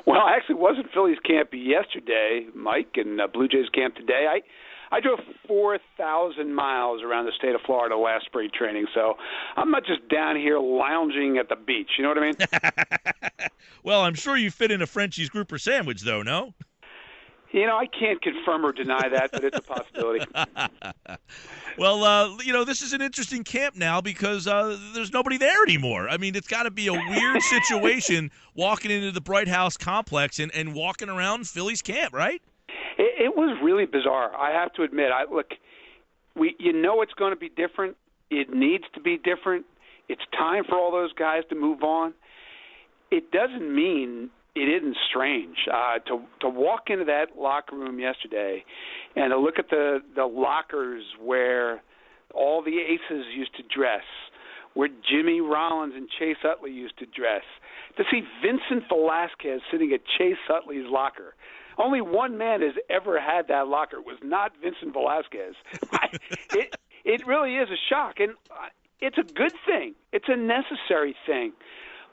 Well, I actually was at Phillies camp yesterday, Mike, and Blue Jays camp today. I drove 4,000 miles around the state of Florida last spring training, so I'm not just down here lounging at the beach. You know what I mean? Well, I'm sure you fit in a Frenchie's grouper sandwich, though, no? You know, I can't confirm or deny that, but it's a possibility. Well, this is an interesting camp now because there's nobody there anymore. I mean, it's got to be a weird situation walking into the Bright House complex and walking around Phillies camp, right? It was really bizarre, I have to admit. It's going to be different. It needs to be different. It's time for all those guys to move on. It doesn't mean it isn't strange to walk into that locker room yesterday and to look at the lockers where all the aces used to dress, where Jimmy Rollins and Chase Utley used to dress, to see Vincent Velasquez sitting at Chase Utley's locker. Only one man has ever had that locker. It was not Vincent Velasquez. It really is a shock, and it's a good thing. It's a necessary thing.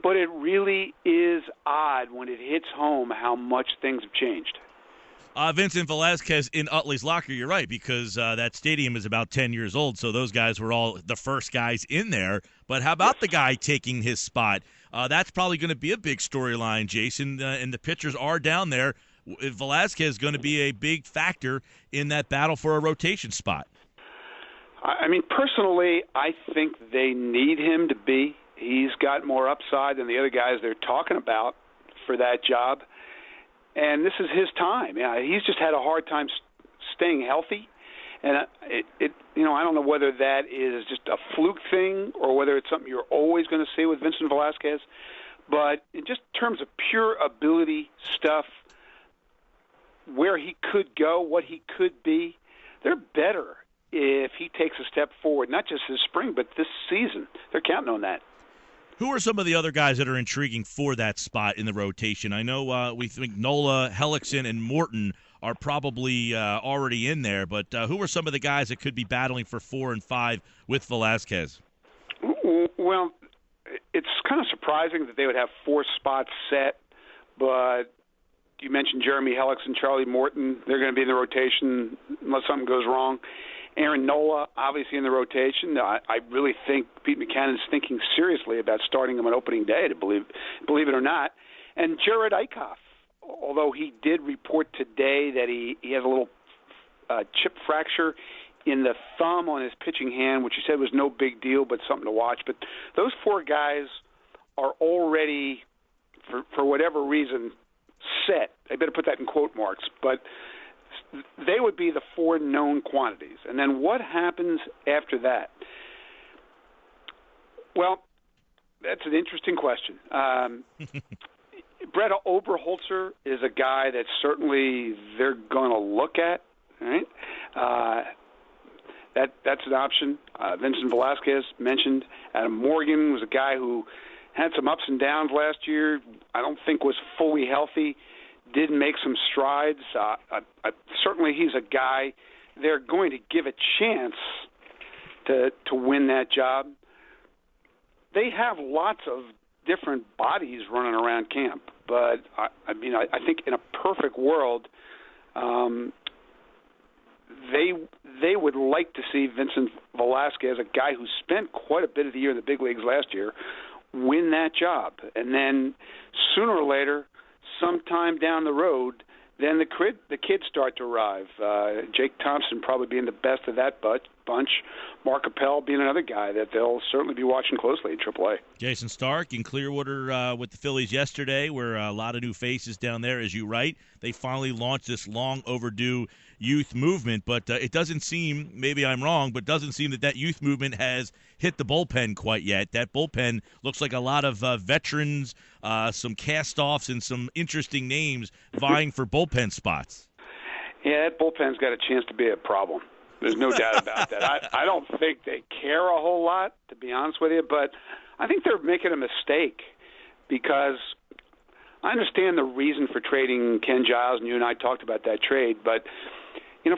But it really is odd when it hits home how much things have changed. Vincent Velasquez in Utley's locker, you're right, because that stadium is about 10 years old, so those guys were all the first guys in there. But how about the guy taking his spot? That's probably going to be a big storyline, Jason, and the pitchers are down there. Velasquez is going to be a big factor in that battle for a rotation spot. I mean, personally, I think they need him to be. He's got more upside than the other guys they're talking about for that job. And this is his time. Yeah, he's just had a hard time staying healthy. And I don't know whether that is just a fluke thing or whether it's something you're always going to see with Vincent Velasquez. But in just terms of pure ability stuff, where he could go, what he could be, they're better if he takes a step forward, not just this spring, but this season. They're counting on that. Who are some of the other guys that are intriguing for that spot in the rotation? I know we think Nola, Hellickson, and Morton are probably already in there, but who are some of the guys that could be battling for 4 and 5 with Velasquez? Well, it's kind of surprising that they would have 4 spots set, but you mentioned Jeremy Hellickson, Charlie Morton. They're going to be in the rotation unless something goes wrong. Aaron Nola, obviously in the rotation. I really think Pete Buchanan's thinking seriously about starting him on opening day, to believe it or not. And Jared Eichhoff, although he did report today that he has a little chip fracture in the thumb on his pitching hand, which he said was no big deal, but something to watch. But those 4 guys are already, for whatever reason, set. I better put that in quote marks. But they would be the 4 known quantities. And then what happens after that? Well, that's an interesting question. Brett Oberholzer is a guy that certainly they're going to look at. Right? That's an option. Vincent Velasquez mentioned. Adam Morgan was a guy who had some ups and downs last year. I don't think was fully healthy. Did make some strides. Certainly he's a guy they're going to give a chance to win that job. They have lots of different bodies running around camp, but I think in a perfect world, they would like to see Vincent Velasquez, a guy who spent quite a bit of the year in the big leagues last year, win that job. And then sooner or later, sometime down the road, then the kids start to arrive. Jake Thompson probably being the best of that bunch. Mark Appel being another guy that they'll certainly be watching closely in AAA. Jayson Stark in Clearwater with the Phillies yesterday, where a lot of new faces down there, as you write. They finally launched this long overdue youth movement, but it doesn't seem, maybe I'm wrong, but doesn't seem that youth movement has hit the bullpen quite yet. That bullpen looks like a lot of veterans, some cast-offs, and some interesting names vying for bullpen spots. Yeah, that bullpen's got a chance to be a problem. There's no doubt about that. I don't think they care a whole lot, to be honest with you, but I think they're making a mistake because I understand the reason for trading Ken Giles, and you and I talked about that trade, but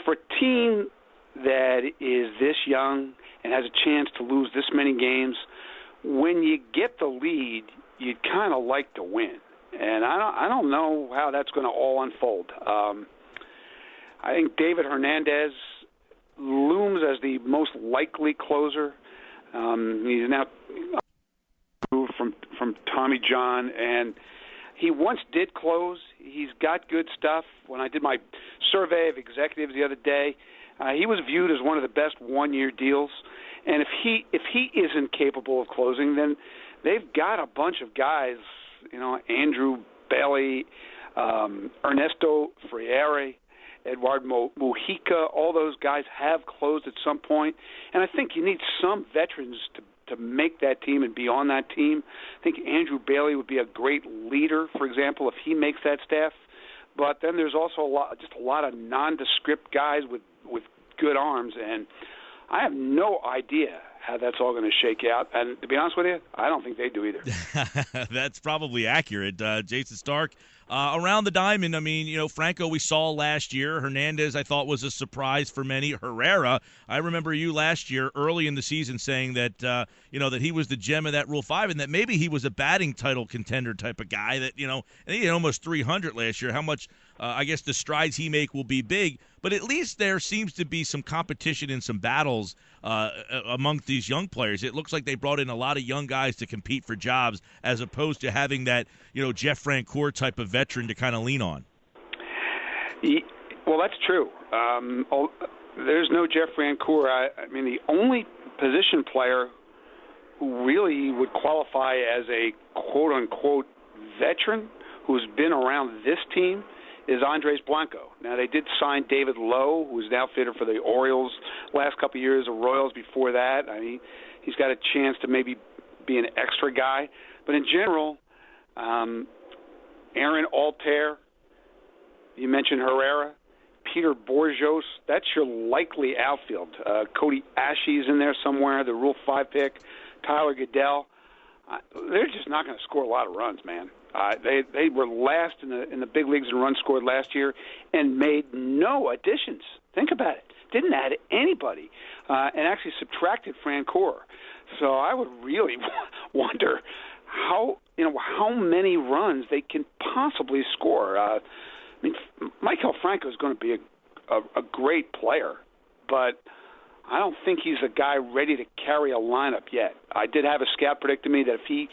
for a team that is this young and has a chance to lose this many games, when you get the lead, you'd kind of like to win. and I don't know how that's going to all unfold. I think David Hernandez looms as the most likely closer. He's now from Tommy John, and he once did close. He's got good stuff. When I did my survey of executives the other day, he was viewed as one of the best one-year deals. And if he isn't capable of closing, then they've got a bunch of guys, Andrew Bailey, Ernesto Freire, Eduard Mujica, all those guys have closed at some point. And I think you need some veterans to make that team and be on that team. I think Andrew Bailey would be a great leader, for example, if he makes that staff. But then there's also a lot of nondescript guys with good arms, and I have no idea how that's all going to shake out. And to be honest with you, I don't think they do either. That's probably accurate. Jayson Stark, around the diamond, Franco we saw last year. Hernandez I thought was a surprise for many. Herrera, I remember you last year early in the season saying that, that he was the gem of that Rule 5 and that maybe he was a batting title contender type of guy that, and he had almost 300 last year. How much, I guess the strides he make will be big. But at least there seems to be some competition and some battles amongst these young players. It looks like they brought in a lot of young guys to compete for jobs as opposed to having that, Jeff Francoeur type of veteran to kind of lean on. Well, that's true. There's no Jeff Francoeur. The only position player who really would qualify as a quote-unquote veteran who's been around this team is Andres Blanco. Now, they did sign David Lowe, who's an outfitter for the Orioles last couple of years, the Royals before that. He's got a chance to maybe be an extra guy. But in general, Aaron Altair, you mentioned Herrera, Peter Bourjos, that's your likely outfield. Cody Ashe's in there somewhere, the Rule 5 pick, Tyler Goodell. They're just not going to score a lot of runs, man. They were last in the big leagues in runs scored last year and made no additions. Think about it. Didn't add anybody and actually subtracted Francoeur. So I would really wonder how many runs they can possibly score. Maikel Franco is going to be a great player, but I don't think he's a guy ready to carry a lineup yet. I did have a scout predict to me that if he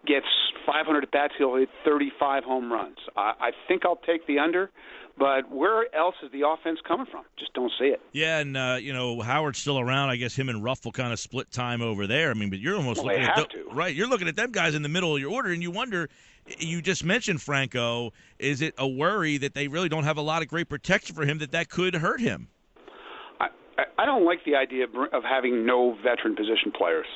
gets 500 at-bats, he'll hit 35 home runs. I think I'll take the under, but where else is the offense coming from? Just don't see it. Yeah, and, Howard's still around. I guess him and Ruff will kind of split time over there. But you're almost looking at right. You're looking at them guys in the middle of your order, and you wonder, you just mentioned Franco, is it a worry that they really don't have a lot of great protection for him that could hurt him? I don't like the idea of having no veteran position players.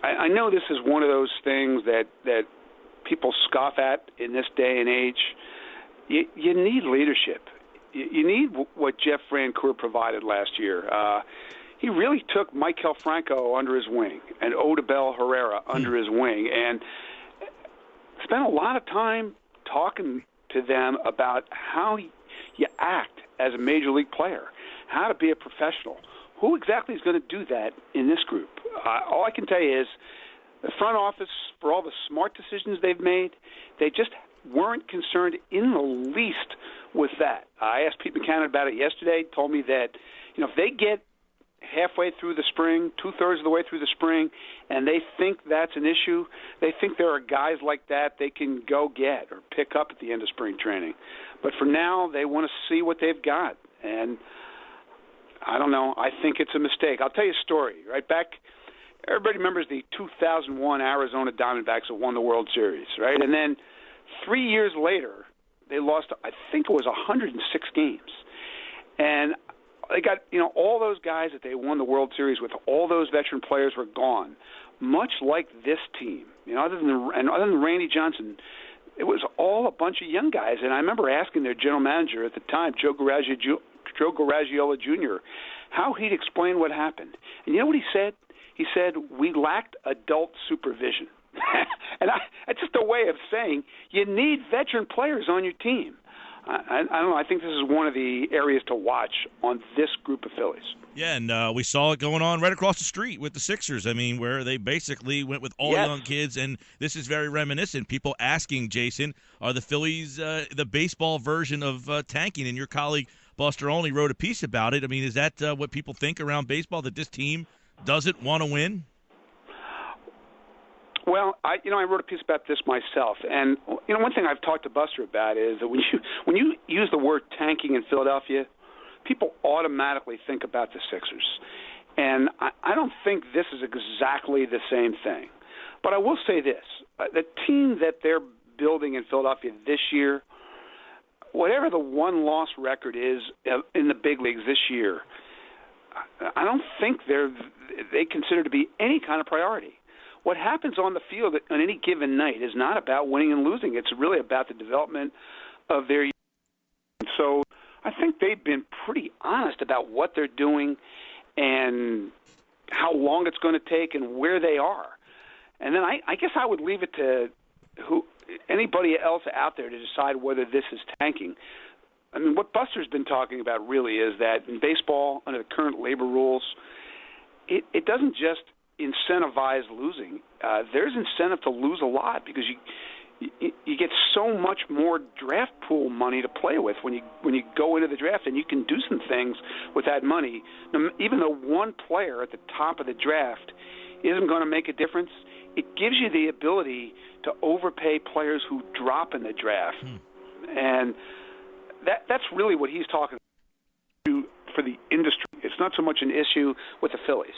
I know this is one of those things that people scoff at in this day and age. You need leadership. You need what Jeff Francoeur provided last year. He really took Maikel Franco under his wing and Odubel Herrera under his wing and spent a lot of time talking to them about how you act as a major league player, how to be a professional. Who exactly is going to do that in this group? All I can tell you is the front office, for all the smart decisions they've made, they just weren't concerned in the least with that. I asked Pete McCannon about it yesterday, told me that if they get halfway through the spring, two-thirds of the way through the spring, and they think that's an issue, they think there are guys like that they can go get or pick up at the end of spring training. But for now, they want to see what they've got. And I don't know. I think it's a mistake. I'll tell you a story. Right back, everybody remembers the 2001 Arizona Diamondbacks that won the World Series, right? And then 3 years later, they lost, I think it was 106 games. And they got, all those guys that they won the World Series with, all those veteran players were gone. Much like this team, other than Randy Johnson, it was all a bunch of young guys. And I remember asking their general manager at the time, Joe Garagiola Jr., how he'd explain what happened. And you know what he said? He said, we lacked adult supervision. And it's just a way of saying you need veteran players on your team. I don't know. I think this is one of the areas to watch on this group of Phillies. Yeah, and we saw it going on right across the street with the Sixers. I mean, where they basically went with all young kids, and this is very reminiscent. People asking, Jason, are the Phillies the baseball version of tanking? And your colleague Buster Olney wrote a piece about it. I mean, is that what people think around baseball, that this team doesn't want to win? Well, I wrote a piece about this myself, and one thing I've talked to Buster about is that when you use the word tanking in Philadelphia, people automatically think about the Sixers, and I don't think this is exactly the same thing. But I will say this: the team that they're building in Philadelphia this year, whatever the one-loss record is in the big leagues this year, I don't think they consider to be any kind of priority. What happens on the field on any given night is not about winning and losing. It's really about the development of their youth. So I think they've been pretty honest about what they're doing and how long it's going to take and where they are. And then I guess I would leave it to anybody else out there to decide whether this is tanking. I mean, what Buster's been talking about really is that in baseball, under the current labor rules, it doesn't just incentivize losing. There's incentive to lose a lot because you get so much more draft pool money to play with when you go into the draft, and you can do some things with that money. Even though one player at the top of the draft isn't going to make a difference, it gives you the ability to overpay players who drop in the draft. And that's really what he's talking about for the industry. It's not so much an issue with the Phillies.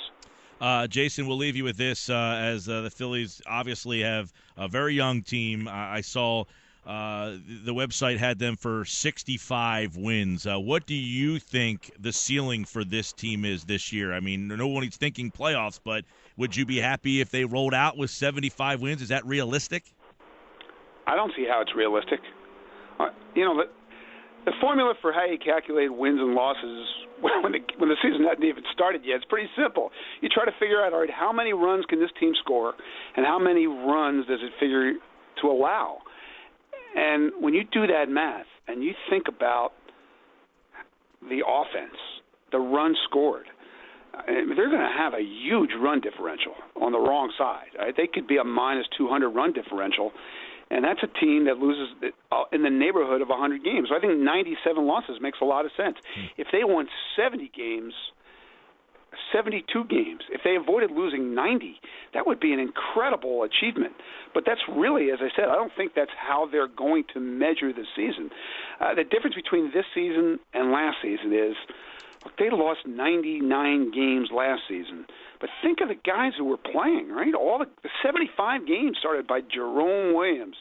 Jason, we'll leave you with this, as the Phillies obviously have a very young team. I saw the website had them for 65 wins. What do you think the ceiling for this team is this year? I mean, no one is thinking playoffs, but would you be happy if they rolled out with 75 wins? Is that realistic? I don't see how it's realistic. The formula for how you calculate wins and losses when the season hasn't even started yet, it's pretty simple. You try to figure out, all right, how many runs can this team score, and how many runs does it figure to allow? And when you do that math and you think about the offense, the runs scored, they're going to have a huge run differential on the wrong side. Right? They could be a minus 200 run differential. And that's a team that loses in the neighborhood of 100 games. So I think 97 losses makes a lot of sense. If they won 70 games, 72 games, if they avoided losing 90, that would be an incredible achievement. But that's really, as I said, I don't think that's how they're going to measure the season. The difference between this season and last season is, look, they lost 99 games last season. But think of the guys who were playing, right? All the 75 games started by Jerome Williams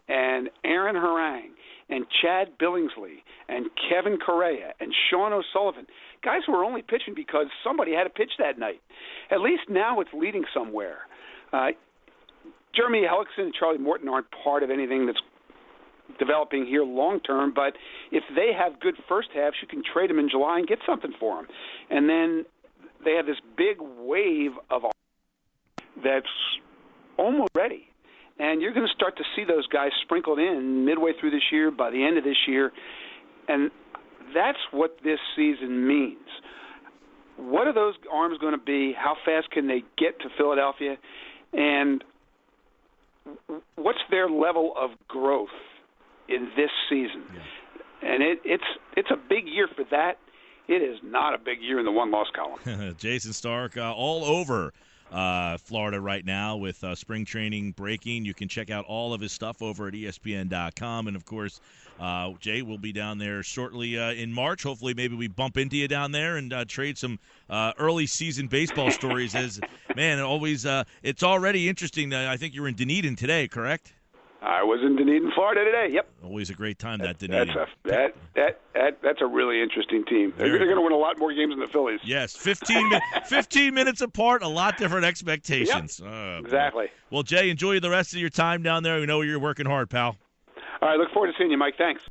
and Aaron Harang and Chad Billingsley and Kevin Correa and Sean O'Sullivan, guys who were only pitching because somebody had to pitch that night. At least now it's leading somewhere. Jeremy Hellickson and Charlie Morton aren't part of anything that's developing here long term, but if they have good first halves, you can trade them in July and get something for them. And then they have this big wave of that's almost ready. And you're going to start to see those guys sprinkled in midway through this year, by the end of this year. And that's what this season means. What are those arms going to be? How fast can they get to Philadelphia? And what's their level of growth in this season? Yeah. And it's a big year for that. It is not a big year in the one-loss column. Jayson Stark all over Florida right now with spring training breaking. You can check out all of his stuff over at ESPN.com. And, of course, Jay will be down there shortly in March. Hopefully maybe we bump into you down there and trade some early season baseball stories. Man, it's already interesting. I think you were in Dunedin today, correct? I was in Dunedin, Florida today. Yep. Always a great time, that Dunedin. That's a really interesting team. They're going to win a lot more games than the Phillies. Yes, 15 minutes apart, a lot different expectations. Yep. Exactly. Well, Jay, enjoy the rest of your time down there. We know you're working hard, pal. All right, look forward to seeing you, Mike. Thanks.